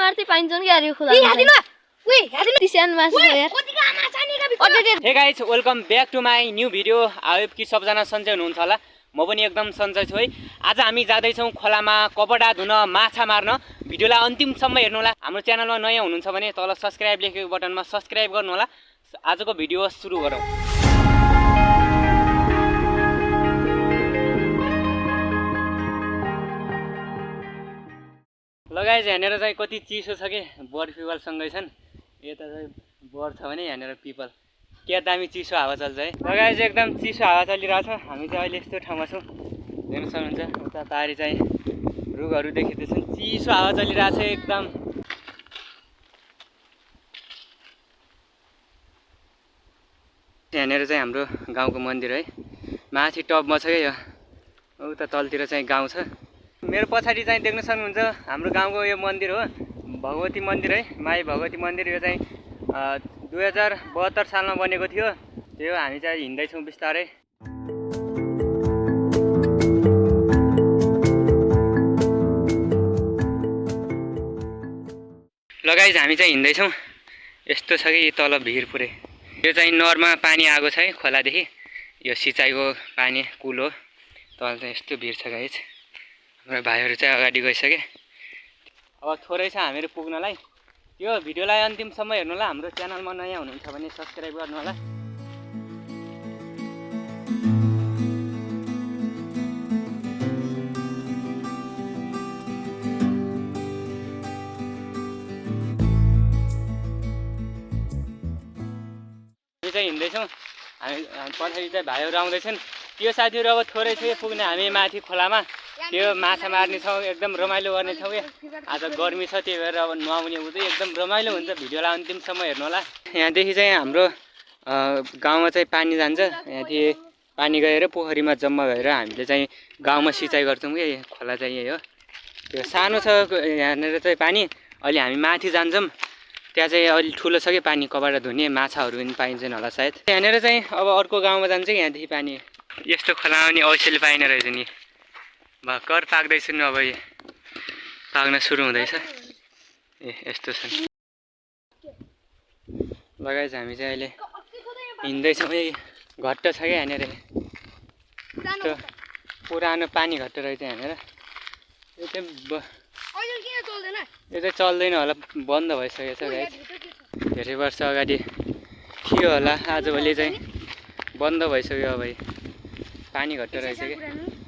मार्दै पाइन्छन् के यार यो खोला हे guys welcome back to my new video. I hope कि सबजना सन्चै हुनुहुन्छ होला। म पनि एकदम सन्चै छु है। आज हामी जाँदैछौँ खोलामा कपडा धुन, माछा मार्न। भिडियोलाई अन्तिमसम्म हेर्नु होला। हाम्रो च्यानलमा नयाँ हुनुहुन्छ भने तल सब्स्क्राइब लेखेको बटनमा सब्स्क्राइब गर्नु होला। आजको भिडियो सुरु गरौँ। लगाइज यहाँनिर चाहिँ कति चिसो छ कि बर पिपलसँगै छन्। यता चाहिँ बर छ भने यहाँनिर पिपल क्या दामी चिसो हावा चल्छ है। लगाइज एकदम चिसो हावा चलिरहेछ। हामी चाहिँ अहिले यस्तो ठाउँमा छौँ, हेर्न सक्नुहुन्छ। उता पारि चाहिँ रुखहरू देखिँदैछन्, चिसो हावा चलिरहेछ एकदम। यहाँनिर चाहिँ हाम्रो गाउँको मन्दिर है, माथि टपमा छ क्या यो। उता तलतिर चाहिँ गाउँ छ। मेरो पछाडि चाहिँ देख्न सक्नुहुन्छ हाम्रो गाउँको यो मन्दिर हो, भगवती मन्दिर है, माई भगवती मन्दिर। यो चाहिँ 2072 सालमा बनेको थियो। त्यो हामी चाहिँ हिँड्दैछौँ बिस्तारै। लगाइज हामी चाहिँ हिँड्दैछौँ। यस्तो छ कि तल भिर पुरै। यो चाहिँ नरमा पानी आएको छ है खोलादेखि। यो सिँचाइको पानी कुल हो। तल चाहिँ यस्तो भिर छ गाइज। हाम्रो भाइहरू चाहिँ अगाडि गइसके। अब थोरै छ हामीहरू पुग्नलाई। यो भिडियोलाई अन्तिमसम्म हेर्नु होला। हाम्रो च्यानलमा नयाँ हुनुहुन्छ भने सब्स्क्राइब गर्नु होला। हामी चाहिँ हिँड्दैछौँ। हामी पछाडि चाहिँ भाइहरू आउँदैछन्। त्यो साथीहरू अब थोरै छ पुग्ने। हामी माथि खोलामा त्यो माछा मार्ने छौँ, एकदम रमाइलो गर्ने छौँ कि आज गर्मी छ, त्यही भएर अब नुहाउने हुँदै एकदम रमाइलो हुन्छ। भिडियोलाई अन्तिमसम्म हेर्नु होला। यहाँदेखि चाहिँ हाम्रो गाउँमा चाहिँ पानी जान्छ। यहाँदेखि पानी गएर पोखरीमा जम्मा भएर हामीले चाहिँ गाउँमा सिँचाइ गर्छौँ कि। खोला चाहिँ यही हो। त्यो सानो छ यहाँनिर चाहिँ पानी। अहिले हामी माथि जान्छौँ, त्यहाँ चाहिँ अलि ठुलो छ कि पानी, कपडा धुने माछाहरू पनि पाइन्छन् होला सायद। यहाँनिर चाहिँ अब अर्को गाउँमा जान्छ कि यहाँदेखि पानी। यस्तो खोलामा पनि औषधि पाइने रहेछ नि। भर्खर पाक्दैछ नि, अब यो पाक्न सुरु हुँदैछ। ए यस्तो छ। लगाइज हामी चाहिँ अहिले हिँड्दैछौँ। यही घट्ट छ क्या यहाँनिर। यस्तो पुरानो पानी घट्ट रहेछ यहाँनिर। यो चाहिँ चल्दैन होला, बन्द भइसकेको छ गाइज। धेरै वर्ष अगाडि थियो होला, आजभोलि चाहिँ बन्द भइसक्यो। अब पानी घट्ट रहेछ क्या।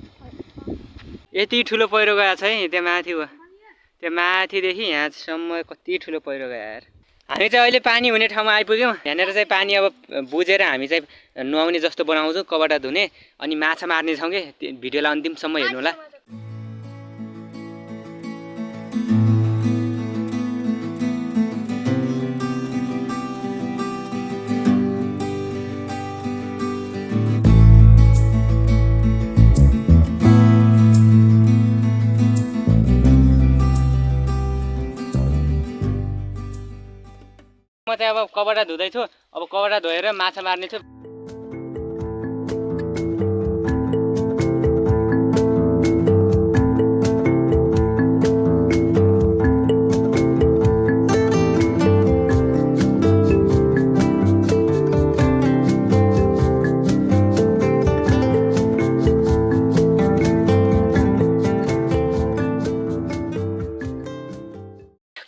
यति ठुलो पहिरो गएको छ है त्यहाँ माथि हो। त्यहाँ माथिदेखि यहाँसम्म कति ठुलो पहिरो गयो यार। हामी चाहिँ अहिले पानी हुने ठाउँमा आइपुग्यौँ। यहाँनिर चाहिँ पानी अब बुझेर हामी चाहिँ नुहाउने जस्तो बनाउँछौँ, कपडा धुने अनि माछा मार्ने छौँ कि। भिडियोलाई अन्तिमसम्म हेर्नु होला। म चाहिँ अब कपडा धुँदैछु। अब कपडा धोएर माछा मार्ने छु।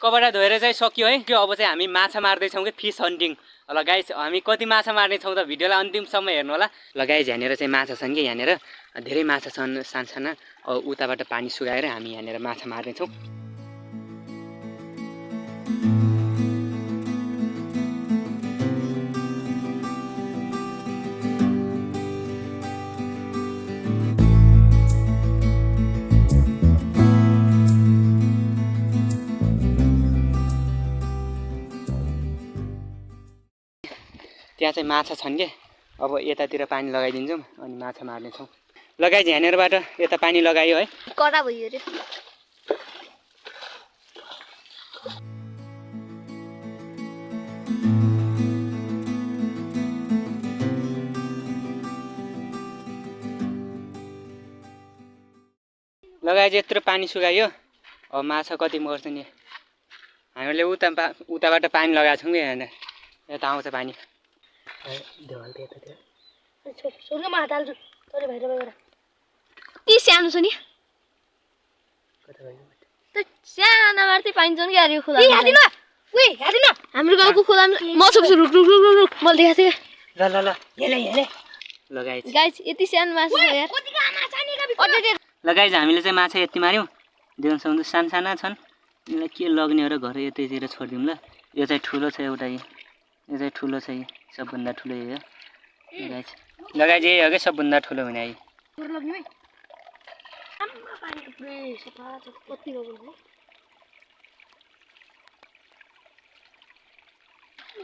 कपडा धोएर चाहिँ सक्यो है। त्यो अब चाहिँ हामी माछा मार्दैछौँ कि फिस हन्टिङ। ल गाइस हामी कति माछा मार्ने छौँ त भिडियोलाई अन्तिमसम्म हेर्नु होला। ल गाइस यहाँनिर चाहिँ माछा छन् कि, यहाँनिर धेरै माछा छन् सानसाना। उताबाट पानी सुकाएर हामी यहाँनिर माछा मार्नेछौँ। त्यहाँ चाहिँ माछा छन् कि। अब यतातिर पानी लगाइदिन्छौँ अनि माछा मार्नेछौँ। लगाइ यहाँनिरबाट यता पानी लगायो है। कडा भयो रे। लगाए यत्रो पानी सुकायो। अब माछा कति मर्छ नि। हामीले उताबाट पानी लगाएको छौँ कि होइन यता आउँछ पानी छोड्नुमा हात हाल्छु तँले भाइ तपाईँ ती सानो छ नि सानाबाट चाहिँ पाइन्छन् कि अरे खोला हाम्रो गाउँको खोलामा म छोप्छु रुक रुक रुक रुक रुक मैले देखाएको थिएँ ल लगाइज गाइस यति सानो माछा छ यार ल गाइज हामीले चाहिँ माछा यति माऱ्यौँ देख्न सक्नुहुन्छ साना छन् यसलाई के लग्ने हो र घर यतैतिर छोडिदिउँ ल यो चाहिँ ठुलो छ एउटा यो चाहिँ ठुलो छ यो सबभन्दा ठुलो यो गाइज लगाइज यही हो क्या सबभन्दा ठुलो हुने आई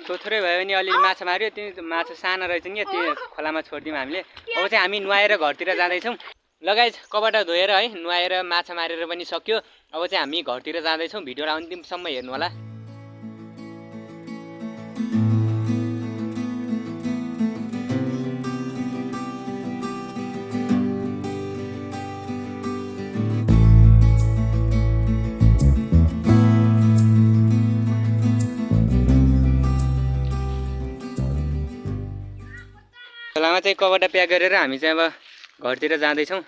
थोरै भयो भने अलिअलि माछा माऱ्यो त्यो माछा सानो रहेछ नि त्यो खोलामा छोडिदिउँ हामीले अब चाहिँ हामी नुहाएर घरतिर जाँदैछौँ लगाइज कपडा धोएर है नुहाएर माछा मारेर पनि सक्यो अब चाहिँ हामी घरतिर जाँदैछौँ भिडियो अन्तिमसम्म हेर्नु होला खोलामा चाहिँ कपडा प्याक गरेर हामी चाहिँ अब घरतिर जाँदैछौँ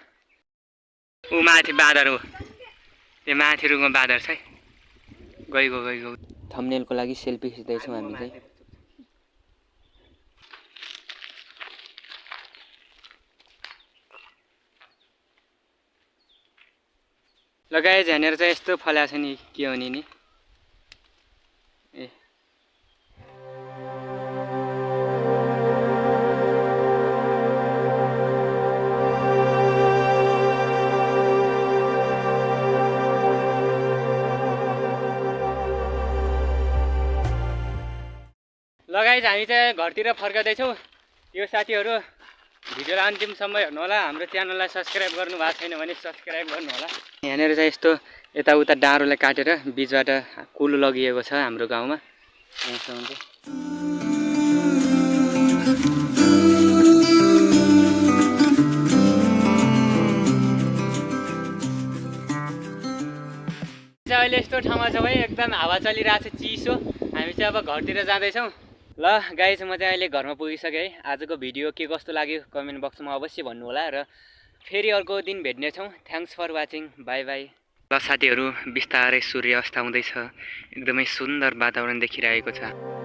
ऊ माथि बाँदर हो त्यो माथि रुखमा बाँदर छ है गइगयो थम्बनेलको लागि सेल्फी खिच्दैछौँ हामी चाहिँ लगाए झ्यानेर चाहिँ यस्तो फल्याएको छ नि के हो नि ए लगाइज हामी चाहिँ घरतिर फर्काउँदैछौँ यो साथीहरू भिडियोलाई अन्तिमसम्म हेर्नु होला हाम्रो च्यानललाई सब्सक्राइब गर्नु भएको छैन भने सब्सक्राइब गर्नु होला यहाँनिर चाहिँ यस्तो यताउता डाँडोलाई काटेर बिचबाट कुलो लगिएको छ हाम्रो गाउँमा अहिले यस्तो ठाउँमा छ भाइ एकदम हावा चलिरहेको छ चिसो हामी चाहिँ अब घरतिर जाँदैछौँ ल गाइस म चाहिँ अहिले घरमा पुगिसकेँ है आजको भिडियो के कस्तो लाग्यो कमेन्ट बक्समा अवश्य भन्नु होला र फेरि अर्को दिन भेट्नेछौँ thanks for watching bye bye ल साथीहरू बिस्तारै सूर्य अस्ताउँदैछ एकदमै सुन्दर वातावरण देखिरहेको छ